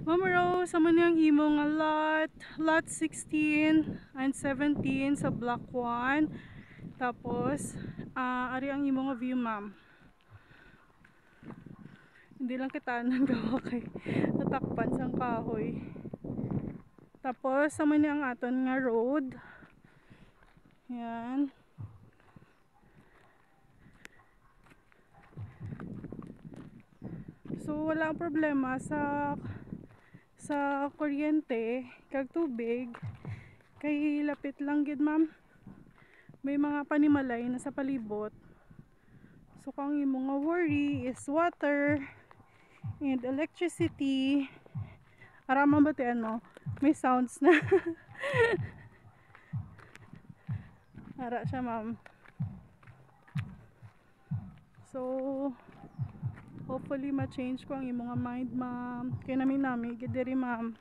Ma'am Rose, amo niyang imo nga lot 16 and 17 sa block 1. Tapos, ari ang imo nga view, ma'am. Hindi lang kita nang gawa kay natakpan sang kahoy. Tapos, amo ni ang aton nga road. Yan. So, wala ang problema sa kuryente kag tubig. Kay lapit lang gid, ma'am. May mga panimalay na sa palibot. So kung imo nga worry is water and electricity, ara mabatian mo, may sounds na. Ara siya, ma'am. So hopefully ma-change ko ang imo nga mind, ma'am. Kay nami gid diri, ma'am.